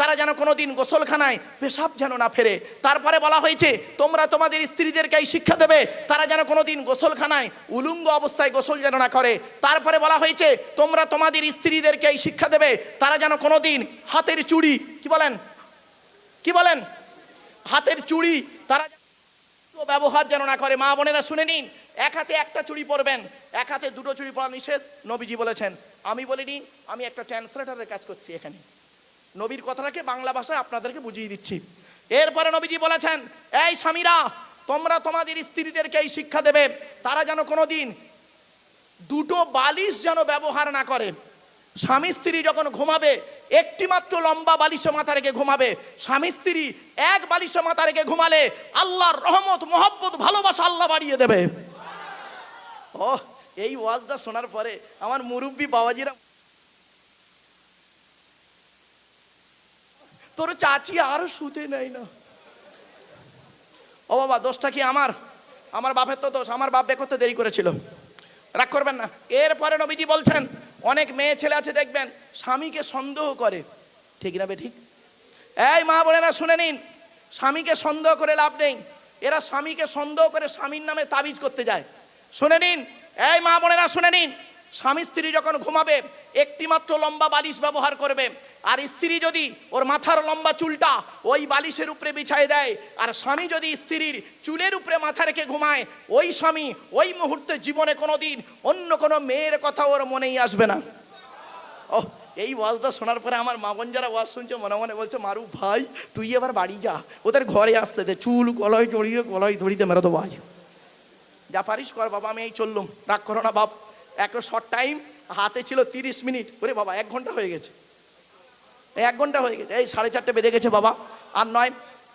তারা যেন কোনোদিন গোসলখানায় পেশাব যেন না ফেরে। তারপরে বলা হয়েছে তোমরা তোমাদের স্ত্রীদেরকে এই শিক্ষা দেবে তারা যেন কোনোদিন গোসলখানায় উলঙ্গ অবস্থায় গোসল যেন না করে। তারপরে বলা হয়েছে তোমরা তোমাদের স্ত্রীদেরকে এই শিক্ষা দেবে তারা যেন কোনোদিন হাতের চুড়ি কি বলেন হাতের চুড়ি তারা ব্যবহার যেন না করে। মা বোনেরা শুনে নিন, এক হাতে একটা চুড়ি পরবেন, এক হাতে দুটো চুড়ি পরা নিষেধ, নবীজি বলেছেন। আমি বলিনি, আমি একটা ট্রান্সলেটরের কাজ করছি এখানে, নবীর কথাটাকে বাংলা ভাষায় আপনাদেরকে বুঝিয়ে দিচ্ছি। এরপরে নবীজি বলেছেন, এই স্বামীরা তোমরা তোমাদের স্ত্রীদেরকে এই শিক্ষা দেবে তারা যেন কোনোদিন দুটো বালিশ যেন ব্যবহার না করে। স্বামী স্ত্রী যখন ঘুমাবে একটি মাত্র লম্বা বালিশে মাথা রেখে ঘুমাবে। স্বামী স্ত্রী এক বালিশে মাথা রেখে ঘুমালে আল্লাহর রহমত মহব্বত ভালোবাসা আল্লাহ বাড়িয়ে দেবে। ও এই ওয়াজটা শোনার পরে আমার মুরব্বী বাবাজিরা, তোর চাচি আর শুতে নেই না। ও বাবা, দোষটা কি আমার বাপের তো দোষ, আমার বাপ বিয়ে করতে দেরি করেছিল, রাগ করবেন না। এরপরে নবীজি বলছেন, অনেক মেয়ে ছেলে আছে দেখবেন স্বামীকে সন্দেহ করে, ঠিক না বে ঠিক? এই মা বোনেরা শুনে নিন, স্বামীকে সন্দেহ করে লাভ নেই। এরা স্বামীকে সন্দেহ করে স্বামীর নামে তাবিজ করতে যায়। শুনে নিন, এই মা বোনেরা শুনে নিন, স্বামী স্ত্রী যখন ঘুমাবে একটি মাত্র লম্বা বালিশ ব্যবহার করবে। আর স্ত্রী যদি ওর মাথার লম্বা চুলটা ওই বালিশের উপরে বিছায় দেয়, আর স্বামী যদি স্ত্রীর চুলের উপরে মাথা রেখে ঘুমায়, ওই স্বামী ওই মুহূর্তে জীবনে কোনোদিন অন্য কোনো মেয়ের কথা ওর মনেই আসবে না। ও এই ওয়াজটা শোনার পরে আমার মা বোন যারা ওয়াজ শুনছে মনে মনে বলছে, মারু ভাই তুই এবার বাড়ি যা, ওদের ঘরে আসতে দে, চুল গলায় জড়িয়ে গলায় ধরিতে মেরো তো ভাই, যা পারিস কর বাবা, আমি এই চললুম, রাগ করো না বাপ। এক শর্ট টাইম, হাতে ছিল 30 মিনিট, ওরে বাবা 1 ঘন্টা হয়ে গেছে, 1 ঘন্টা হয়ে গেছে। এই 4:30 বেজে গেছে বাবা, আর নয়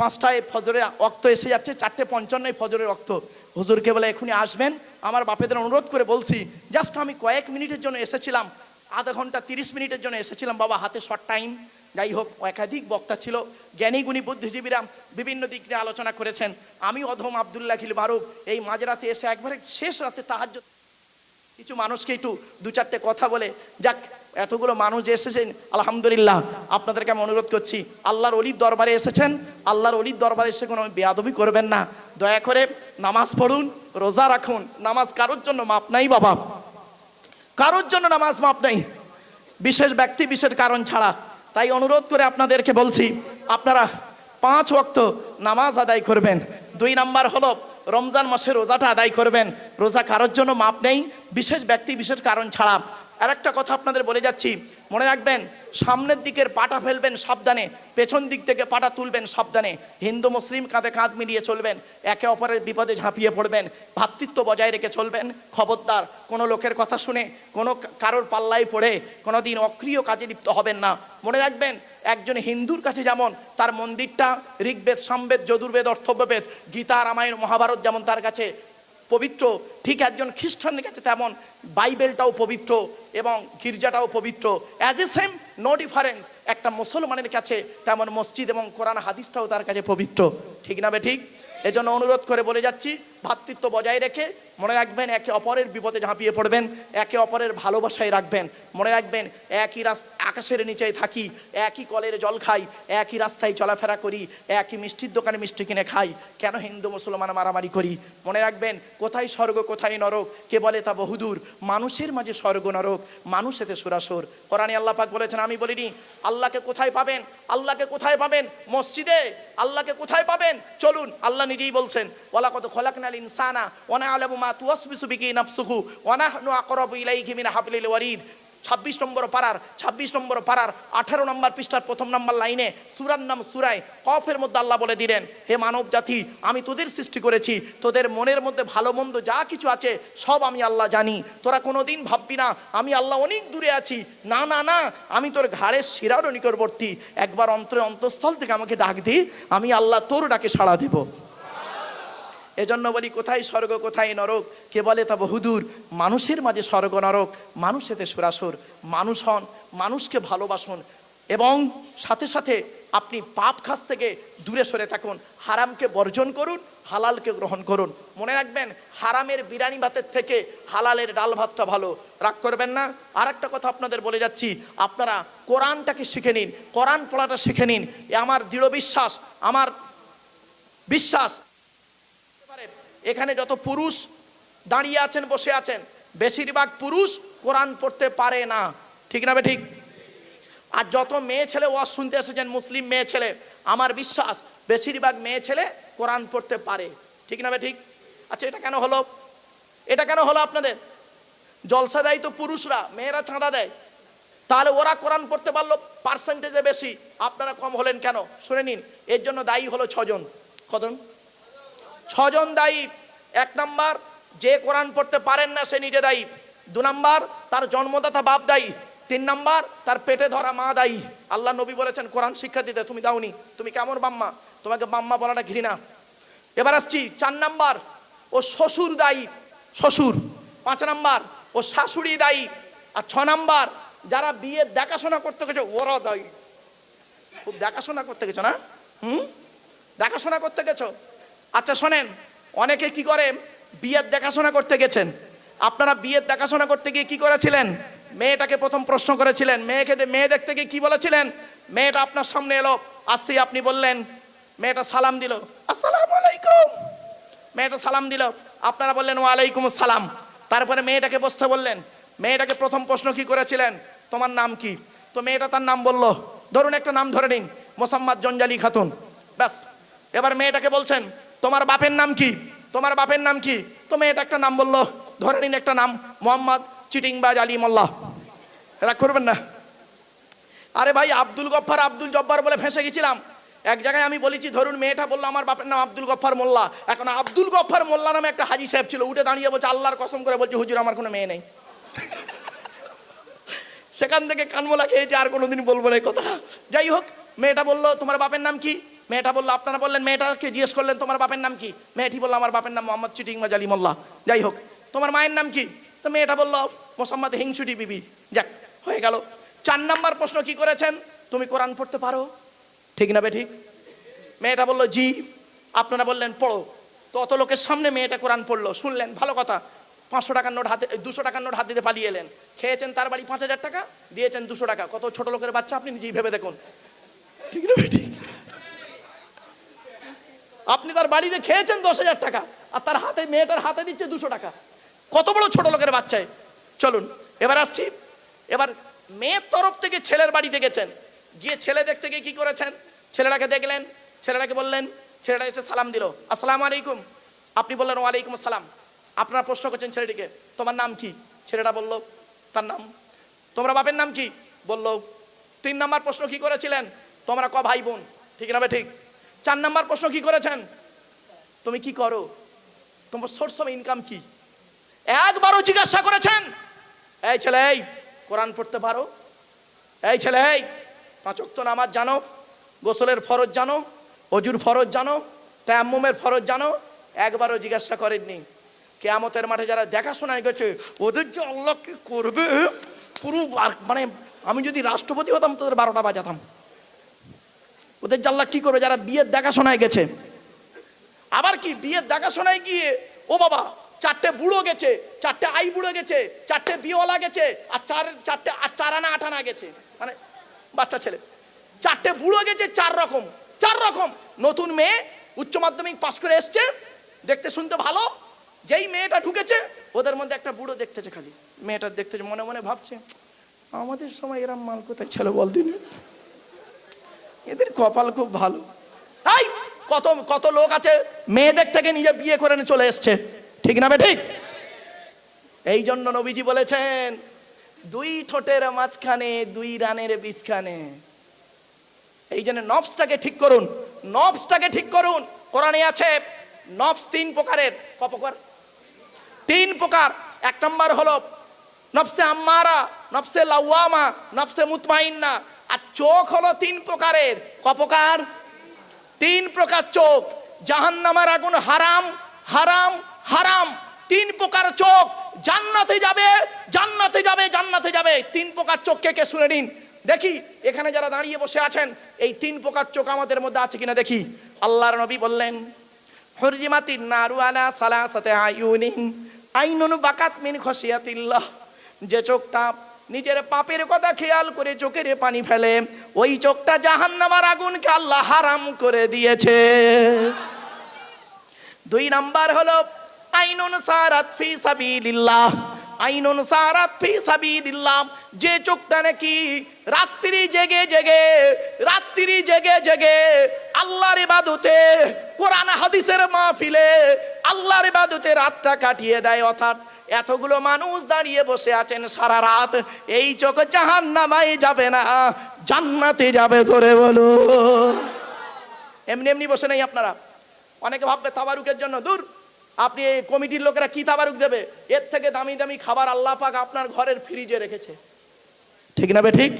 5টায় ফজরের ওয়াক্ত এসে যাচ্ছে, 4:55 ফজরের ওয়াক্ত। হুজুরকে বলে এখনই আসবেন। আমার বাপেদের অনুরোধ করে বলছি, জাস্ট আমি কয়েক মিনিটের জন্য এসেছিলাম, আধা ঘন্টা 30 মিনিটের জন্য এসেছিলাম বাবা, হাতে শর্ট টাইম। যাই হোক, একাধিক বক্তা ছিল, জ্ঞানী গুণী বুদ্ধিজীবীরা বিভিন্ন দিক নিয়ে আলোচনা করেছেন। আমি অধম আব্দুল্লাহ খিল মারুফ এই মাঝরাতে এসে একবারে শেষ রাতে তাহাজ্জুদ কিছু মানুষকে একটু 2-4টে কথা বলে যাক। এতগুলো মানুষ এসেছেন আলহামদুলিল্লাহ, আপনাদেরকে আমি অনুরোধ করছি, আল্লাহর অলির দরবারে এসেছেন, আল্লাহর অলির দরবারে এসে কোনো বেয়াদবি করবেন না। দয়া করে নামাজ পড়ুন, রোজা রাখুন। নামাজ কারোর জন্য মাপ নাই বাবা, কারোর জন্য নামাজ মাপ নাই, বিশেষ ব্যক্তি বিশেষ কারণ ছাড়া। তাই অনুরোধ করে আপনাদেরকে বলছি, আপনারা 5 ওয়াক্ত নামাজ আদায় করবেন। 2 নাম্বার হলো রমজান মাসে রোজাটা আদায় করবেন। রোজা কারোর জন্য মাপ নেই, বিশেষ ব্যক্তি বিশেষ কারণ ছাড়া। আর একটা কথা আপনাদের বলে যাচ্ছি, মনে রাখবেন, সামনের দিকের পাটা ফেলবেন সাবধানে, পেছন দিক থেকে পাটা তুলবেন সাবধানে। হিন্দু মুসলিম কাঁধে কাঁধ মিলিয়ে চলবেন, একে অপরের বিপদে ঝাঁপিয়ে পড়বেন, ভ্রাতৃত্ব বজায় রেখে চলবেন। খবরদার কোনো লোকের কথা শুনে কোনো কারোর পাল্লায় পড়ে কোনোদিন অক্রিয় কাজে লিপ্ত হবেন না। মনে রাখবেন, একজন হিন্দুর কাছে যেমন তার মন্দিরটা ঋগ্বেদ সামবেদ যজুর্বেদ অর্থব্যবেদ গীতা রামায়ণ মহাভারত যেমন তার কাছে পবিত্র, ঠিক একজন খ্রিস্টানের কাছে তেমন বাইবেলটাও পবিত্র এবং গির্জাটাও পবিত্র। As a same no difference, একটা মুসলমানের কাছে তেমন মসজিদ এবং কোরআন হাদিসটাও তার কাছে পবিত্র, ঠিক না বে ঠিক? এজন্য অনুরোধ করে বলে যাচ্ছি, ভ্রাতৃত্ব বজায় রেখে মনে রাখবেন, একে অপরের বিপদে ঝাঁপিয়ে পড়বেন, একে অপরের ভালোবাসায় রাখবেন। মনে রাখবেন, একই আকাশের নিচেই থাকি, একই কলের জল খাই, একই রাস্তায় চলাফেরা করি, একই মিষ্টির দোকানে মিষ্টি কিনে খাই, কেন হিন্দু মুসলমান মারামারি করি? মনে রাখবেন, কোথায় স্বর্গ কোথায় নরক কে বলে তা বহুদূর, মানুষের মাঝে স্বর্গ নরক, মানুষ এতে সুরাসুর। কোরআনে আল্লাহ পাক বলেছেন, আমি বলিনি আল্লাহকে কোথায় পাবেন? আল্লাহকে কোথায় পাবেন? মসজিদে। আল্লাহকে কোথায় পাবেন? চলুন, আল্লাহ নিজেই বলছেন, ওয়ালাকাদ খালাকনাল ইনসানা ওয়া না'লামু মা তুওয়াসবিসু বিহি নাফসুহু ওয়া নাহনু আকরাবু ইলাইহি মিন হাবলিল ওয়ারিদ। 26 নম্বর পারার 18 নম্বর পৃষ্ঠার 1 নম্বর লাইনে সূরার নাম সূরায়ে কফের মধ্যে আল্লাহ বলে দিলেন, হে মানব জাতি, আমি তোদের সৃষ্টি করেছি, তোদের মনের মধ্যে ভালো মন্দ যা কিছু আছে সব আমি আল্লাহ জানি। তোরা কোনোদিন ভাববি না আমি আল্লাহ অনেক দূরে আছি, না না না, আমি তোর ঘাড়ের শিরারও নিকটবর্তী। একবার অন্তঃস্থল থেকে আমাকে ডাক দি, আমি আল্লাহ তোর ডাকে সাড়া দেব। এজন্য বলি, কোথায় স্বর্গ কোথায় নরক কে বলে তা বহুদূর, মানুষের মাঝে স্বর্গ নরক, মানুষ এতে সুরাসুর। মানুষ হন, মানুষকে ভালোবাসুন এবং সাথে সাথে আপনি পাপ কাজ থেকে দূরে সরে থাকুন, হারামকে বর্জন করুন, হালালকে গ্রহণ করুন। মনে রাখবেন, হারামের বিরিয়ানি ভাতের থেকে হালালের ডাল ভাতটা ভালো। রাগ করবেন না। আর একটা কথা আপনাদের বলে যাচ্ছি, আপনারা কোরআনটাকে শিখে নিন, কোরআন পড়াটা শিখে নিন। এ আমার দৃঢ় বিশ্বাস, আমার বিশ্বাস, এখানে যত পুরুষ দাঁড়িয়ে আছেন, বসে আছেন, বেশিরভাগ পুরুষ কোরআন পড়তে পারে না। ঠিক না ঠিক? আর যত মেয়ে ছেলে ওয়াজ শুনতে এসেছেন, মুসলিম মেয়ে ছেলে, আমার বিশ্বাস বেশিরভাগ মেয়ে ছেলে কোরআন পড়তে পারে। ঠিক না ঠিক? আচ্ছা, এটা কেন হলো? এটা কেন হলো? আপনাদের জলসা দেয় তো পুরুষরা, মেয়েরা চাঁদা দেয়, তাহলে ওরা কোরআন পড়তে পারলো, পার্সেন্টেজে বেশি, আপনারা কম হলেন কেন? শুনে নিন, এর জন্য দায়ী হলো 6 জন। কজন? 6 জন দায়ী। 1 নাম্বার, যে কোরআন পড়তে পারেন না সে নিজে দায়ী। 2 নাম্বার, তার জন্মদাতা বাপ দায়ী। 3 নাম্বার, তার পেটে ধরা মা দায়ী। আল্লাহ নবী বলেছেন কোরআন শিক্ষা দিতে, তুমি দাওনি, তুমি কেমন বাম্মা, তোমাকে বাম্মা বলাটা ঘৃণা। এবার আসছি 4 নাম্বার, ও শ্বশুর দায়ী, শ্বশুর। 5 নাম্বার, ও শাশুড়ি দায়ী। আর 6 নাম্বার, যারা বিয়ে দেখাশোনা করতে গেছে ওরা দায়ী। খুব দেখাশোনা করতে গেছো না? দেখাশোনা করতে গেছো। আচ্ছা শোনেন, অনেকে কি করে, বিয়ের দেখাশোনা করতে গেছেন, আপনারা বিয়ের দেখাশোনা করতে গিয়ে কি করেছিলেন? মেয়েটাকে প্রথম প্রশ্ন করেছিলেন, মেয়ে দেখতে গিয়ে কি বলেছিলেন? মেয়েটা আপনার সামনে এলো, আসতেই আপনি বললেন, মেয়েটা সালাম দিল, আসসালামু আলাইকুম। মেয়েটা সালাম দিল, আপনারা বললেন ওয়ালাইকুম আসসালাম। তারপরে মেয়েটাকে বসতে বললেন। মেয়েটাকে প্রথম প্রশ্ন কি করেছিলেন? তোমার নাম কি? তো মেয়েটা তার নাম বলল, ধরুন একটা নাম ধরে নিন, মোসাম্মদ জঞ্জালি খাতুন। ব্যাস। এবার মেয়েটাকে বলছেন, তোমার বাপের নাম কি? তোমার বাপের নাম কি? তো মেয়েটা একটা নাম বলল, ধরে নিন একটা নাম, মোহাম্মদ চিটিংবাজ আলী মোল্লা। রাগ করবেন না। আরে ভাই, আব্দুল গফফার, আব্দুল জব্বার বলে ফেঁসে গেছিলাম। এক জায়গায় আমি বলেছি, ধরুন মেয়েটা বললো আমার বাপের নাম আব্দুল গফফার মোল্লা। এখন আব্দুল গফফার মোল্লা নামে একটা হাজি সাহেব ছিল, উঠে দাঁড়িয়ে বলছে, আল্লাহর কসম করে বলছে, হুজুর আমার কোনো মেয়ে নেই। সেখান থেকে কানমোলা খেয়েছে, আর কোনোদিন বলবো না এই কথাটা। যাই হোক, মেয়েটা বললো তোমার বাপের নাম কি? মেয়েটা বললো, আপনারা বললেন, মেয়েটাকে জিজ্ঞেস করলেন তোমার বাপের নাম কি? মেয়েটি বললো আমার বাপের নাম মোহাম্মদ চিটিংবাজ আলী মোল্লা। যাই হোক, তোমার মায়ের নাম কি? তো মেয়েটা বললো মোসাম্মদ হিংসুটি বিবি। যাক, হয়ে গেল। 4 নাম্বার প্রশ্ন কি করেছেন? তুমি কোরআন পড়তে পারো? ঠিক না ঠিক? মেয়েটা বললো জি। আপনারা বললেন পড়ো। তো অত লোকের সামনে মেয়েটা কোরআন পড়লো, শুনলেন, ভালো কথা। 500 টাকার নোট হাতে, 200 টাকার নোট হাত দিতে পালিয়ে এলেন। খেয়েছেন তার বাড়ি 5000 টাকা, দিয়েছেন 200 টাকা। কত ছোট লোকের বাচ্চা আপনি নিজেই ভেবে দেখুন। ঠিক না ঠিক? আপনি তার বাড়িতে খেয়েছেন 10,000 টাকা, আর তার হাতে, মেয়েটার হাতে দিচ্ছে 200 টাকা। কত বড় ছোট লোকের বাচ্চায়। চলুন এবার আসছি। এবার মেয়ের তরফ থেকে ছেলের বাড়িতে গেছেন, গিয়ে ছেলে দেখতে গিয়ে কি করেছেন? ছেলেটাকে দেখলেন, ছেলেটাকে বললেন, ছেলেটা এসে সালাম দিল, আসসালামু আলাইকুম। আপনি বললেন ওয়ালাইকুম আসসালাম। আপনারা প্রশ্ন করছেন ছেলেটিকে, তোমার নাম কি? ছেলেটা বলল তার নাম। তোমরা বাপের নাম কি? বলল। 3 নাম্বার প্রশ্ন কি করেছিলেন? তোমরা ক ভাই বোন? ঠিক না ঠিক? 4 নাম্বার প্রশ্ন কি করেছেন? তুমি কি করো? তোমার সোর্স অফ ইনকাম কি? একবারও জিজ্ঞাসা করেছেন, এই ছেলে, এই কোরআন পড়তে পারো? এই ছেলে, এই 5 ওয়াক্ত নামাজ জানো? গোসলের ফরজ জানো? অজুর ফরজ জানো? তায়াম্মুমের ফরজ জানো? একবারও জিজ্ঞাসা করেননি। কিয়ামতের মাঠে যারা দেখাশোনায় গেছে, ওদের যে আল্লাহ কি করবে, পুরো মানে আমি যদি রাষ্ট্রপতি হতাম তোদের 12টা বাজাতাম। ওদের যে আল্লাহ কি করবে, যারা বিয়ের দেখাশোনায় গেছে। আবার কি বিয়ের দেখাশোনায় গিয়ে, ও বাবা, 4টে বুড়ো গেছে, 4টে আই বুড়ো গেছে, 4টে বিয়েওয়ালা গেছে, আর 4 আনা 8 আনা গেছে, মানে বাচ্চা ছেলে। 4টে বুড়ো গেছে, 4 রকম। নতুন মেয়ে, উচ্চ মাধ্যমিক পাশ করে এসছে, দেখতে শুনতে ভালো। যেই মেয়েটা ঢুকেছে, ওদের মধ্যে একটা বুড়ো দেখতেছে, খালি মেয়েটা দেখতেছে, মনে মনে ভাবছে, আমাদের সময় এরম মাল কোথায় ছিল বলদিন, এদের কপাল খুব ভালো। এই কত লোক আছে মেয়েদের থেকে নিজে বিয়ে করে চলে এসছে। ঠিক না ঠিক? এই জন্য নবীজি বলেছেন, 2 ঠোঁটের মাঝখানে 2 রানের বীজখানে। এই জন্য নফসটাকে ঠিক করুন, নফসটাকে ঠিক করুন। কোরআনে আছে নফস 3 প্রকারের। ক প্রকার? 3 প্রকার। 1 নম্বর হলো নফসে আম্মারা, নফসে লাওয়ামা, নফসে মুতমাইন্না। আর চোখ হলো 3 প্রকারের। ক প্রকার? 3 প্রকার চোখ। জাহান্নামের আগুন হারাম, হারাম, হারাম। 3 প্রকার চোখ। জান্নাতে যাবে, জান্নাতে যাবে, জান্নাতে যাবে। 3 প্রকার চোখ কে শুনে নিন। দেখি এখানে যারা দাঁড়িয়ে বসে আছেন, এই 3 প্রকার চোখ আমাদের মধ্যে আছে কিনা দেখি। আল্লাহর নবী বললেন, হুরজিমাতিন নারু আলা সালাসাতি আয়ুনিন আইনুন বাকাত মিন খশিয়াতিল্লাহ, যে চোখটা নিজের পাপের কথা খেয়াল করে চোখের পানি ফেলে, ওই চোখটা জাহান্নামের আগুনকে আল্লাহ হারাম করে দিয়েছে। 2 নাম্বার হলো আইনুন সারাত ফি সাবিলিল্লাহ, আইনুন সারাত ফি সাবিলিল্লাহ, যে চোখটা নাকি রাত্রি জেগে জেগে আল্লাহর ইবাদতে, কোরআন হাদিসের মাহফিলে আল্লাহর ইবাদতে রাতটা কাটিয়ে দেয়। অর্থাৎ এতগুলো মানুষ দাঁড়িয়ে বসে আছেন সারা রাত, এই চোখ জাহান্নামে যাবে না, জান্নাতে যাবে। জোরে বলো। এমনি এমনি বসে নেই আপনারা। অনেকে ভাববে তাবারুকের জন্য, দূর, আপনি এই কমিটির লোকেরা কি তাবারুক দেবে? এর থেকে দামি দামি খাবার আল্লাহ পাক আপনার ঘরের ফ্রিজে রেখেছে, ঠিক না বে ঠিক?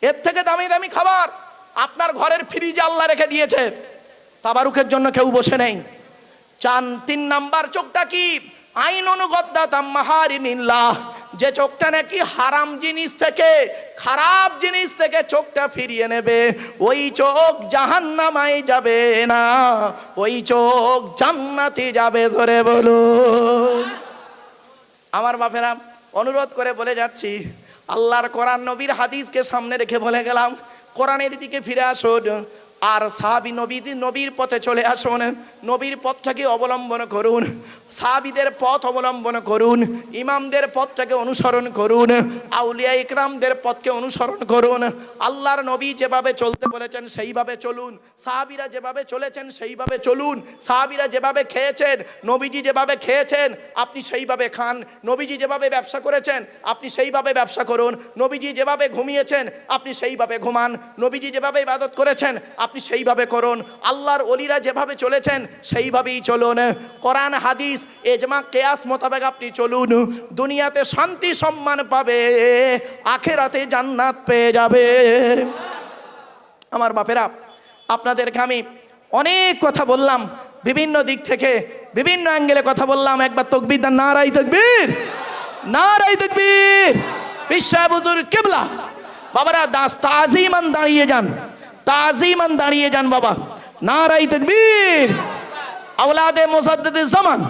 এর থেকে দামি দামি খাবার আপনার ঘরের ফ্রিজে আল্লাহ রেখে দিয়েছে, তাবারুকের জন্য কেউ বসে নেই। 3 নাম্বার চোখটা কি? আইনুন গদ্দাতাম মাহারিমিল্লাহ, যে চোখটা নাকি হারাম জিনিস থেকে, খারাপ জিনিস থেকে চোখটা ফিরিয়ে নেবে, ওই চোখ জাহান্নামে যাবে না, ওই চোখ জান্নাতে যাবে। জোরে বলুন। আমার বাপেরা, অনুরোধ করে বলে যাচ্ছি, আল্লাহর কোরআন নবীর হাদিসকে সামনে রেখে বলে গেলাম, কোরআনের দিকে ফিরে আসুন, আর সাহাবী নবীর পথে চলে আসুন, নবীর পথটাকে অবলম্বন করুন, সাহাবীদের পথ অবলম্বন করুন, ইমামদের পথটাকে অনুসরণ করুন, আউলিয়া ইকরামদের পথকে অনুসরণ করুন। আল্লাহর নবী যেভাবে চলতে বলেছেন সেইভাবে চলুন, সাহাবীরা যেভাবে চলেছেন সেইভাবে চলুন, সাহাবীরা যেভাবে খেয়েছেন, নবীজি যেভাবে খেয়েছেন আপনি সেইভাবে খান, নবীজি যেভাবে ব্যবসা করেছেন আপনি সেইভাবে ব্যবসা করুন, নবীজি যেভাবে ঘুমিয়েছেন আপনি সেইভাবে ঘুমান, নবীজি যেভাবে ইবাদত করেছেন আপনি সেইভাবে করুন, আল্লাহর ওলিরা যেভাবে চলেছেন সেইভাবেই চলুন। কোরআন হাদিস ইজমা কিয়াস মোতাবেক আপনি চলুন, দুনিয়াতে শান্তি সম্মান পাবে, আখিরাতে জান্নাত পেয়ে যাবে। আমার বাপেরা, আপনাদেরকে আমি অনেক কথা বললাম, বিভিন্ন দিক থেকে বিভিন্ন অ্যাঙ্গেলে কথা বললাম। একবার তাকবীর দেন, নারায়ে তাকবীর, নারায়ে তাকবীর। পিসাব হুজুর কিবলা বাবারা, তাজিমান দাঁড়িয়ে যান, তাজিমান দাঁড়িয়ে যান বাবা। নারায়ে তাকবীর। আওলাদে মুসাদ্দিদুজ জামান,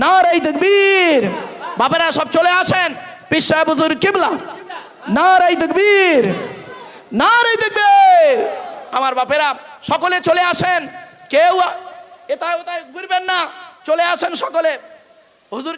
নারায়ে তাকবীর। বাবারা সব চলে আসেন, পীর সাহেব হুজুর কিবলা, নারায়ে তাকবীর, নারায়ে তাকবীর। আমার বাপেরা সকলে চলে আসেন, কেউ এটায় ওটায় ঘুরবেন না, চলে আসেন সকলে। হুজুর